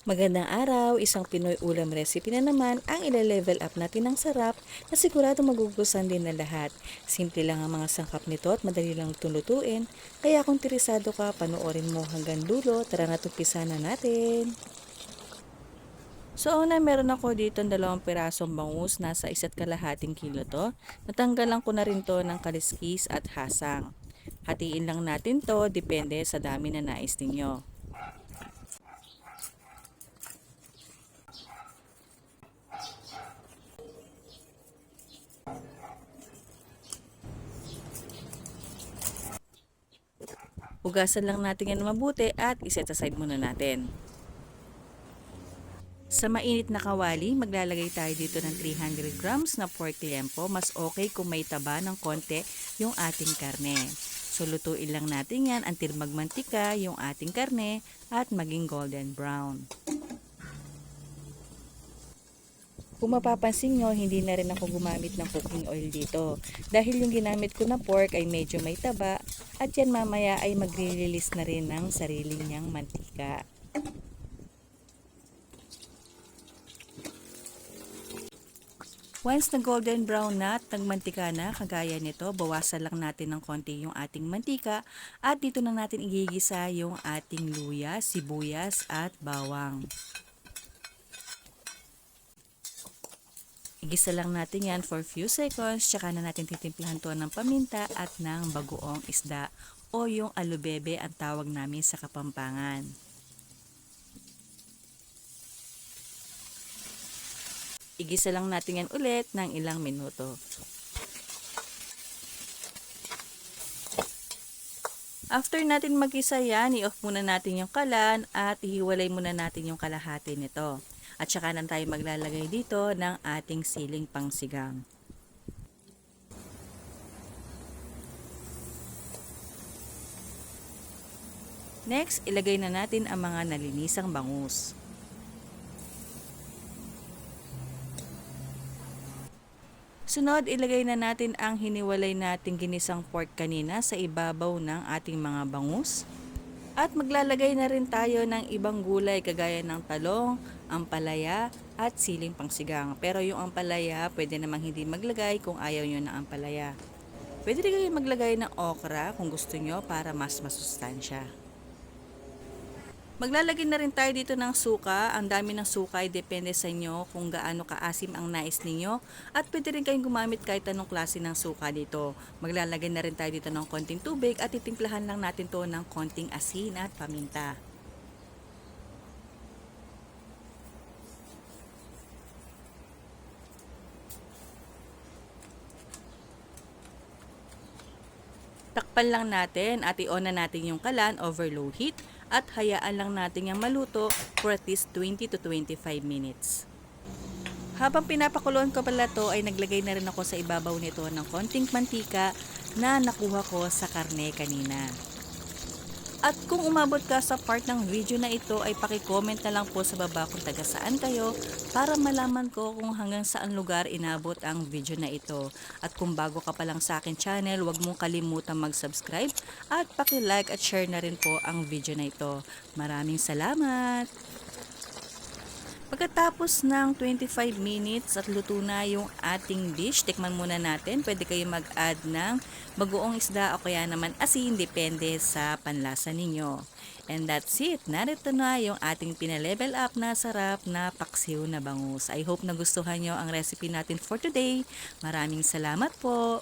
Magandang araw, isang Pinoy ulam recipe na naman ang ile-level up natin ng sarap na sigurado magugustuhan din ng lahat. Simple lang ang mga sangkap nito at madali lang tulutuin. Kaya kung interesado ka, panoorin mo hanggang dulo. Tara na tumpisa na natin. So una, meron ako dito 2 pirasong bangus, nasa 1.5 kilo to. Natanggalan ko na rin to ng kaliskis at hasang. Hatiin lang natin to, depende sa dami na nais ninyo. Hugasan lang natin yan mabuti at iset aside muna natin. Sa mainit na kawali, maglalagay tayo dito ng 300 grams na pork liempo. Mas okay kung may taba ng konti yung ating karne. So lutuin lang natin yan until magmantika yung ating karne at maging golden brown. Kung mapapansin nyo, hindi na rin ako gumamit ng cooking oil dito. Dahil yung ginamit ko na pork ay medyo may taba at yan mamaya ay magre-release na rin ng sarili niyang mantika. Once na golden brown na at nagmantika na, kagaya nito, bawasan lang natin ng konti yung ating mantika at dito na natin igigisa yung ating luya, sibuyas at bawang. Igisa lang natin yan for few seconds, tsaka na natin titimplahan to ng paminta at ng bagoong isda o yung alubebe ang tawag namin sa Kapampangan. Igisa lang natin yan ulit ng ilang minuto. After natin mag-isa yan, i-off muna natin yung kalan at ihiwalay muna natin yung kalahati nito. At saka na tayo maglalagay dito ng ating siling pangsigang. Next, ilagay na natin ang mga nalinisang bangus. Sunod, ilagay na natin ang hiniwalay nating ginisang pork kanina sa ibabaw ng ating mga bangus. At maglalagay na rin tayo ng ibang gulay kagaya ng talong, ampalaya at siling pangsigang. Pero yung ampalaya, pwede namang hindi maglagay kung ayaw nyo ng ampalaya. Pwede rin kayo maglagay ng okra kung gusto nyo para mas masustansya. Maglalagay na rin tayo dito ng suka. Ang dami ng suka ay depende sa inyo kung gaano kaasim ang nais ninyo. At pwede rin kayong gumamit kahit anong klase ng suka dito. Maglalagay na rin tayo dito ng konting tubig at titimplahan lang natin to ng konting asin at paminta. Takpan lang natin at i-on na natin yung kalan over low heat at hayaan lang natin yung maluto for at least 20 to 25 minutes. Habang pinapakuluan ko pala to ay naglagay na rin ako sa ibabaw nito ng konting mantika na nakuha ko sa karne kanina. At kung umabot ka sa part ng video na ito ay paki-comment na lang po sa baba kung taga saan kayo para malaman ko kung hanggang saan lugar inabot ang video na ito. At kung bago ka pa lang sa akin channel, huwag mong kalimutan mag-subscribe at paki-like at share na rin po ang video na ito. Maraming salamat! Pagkatapos ng 25 minutes at luto na yung ating dish, tikman muna natin. Pwede kayo mag-add ng bagoong isda o kaya naman asin, depende sa panlasa ninyo. And that's it. Narito na yung ating pinalevel up na sarap na paksiw na bangus. I hope nagustuhan nyo ang recipe natin for today. Maraming salamat po!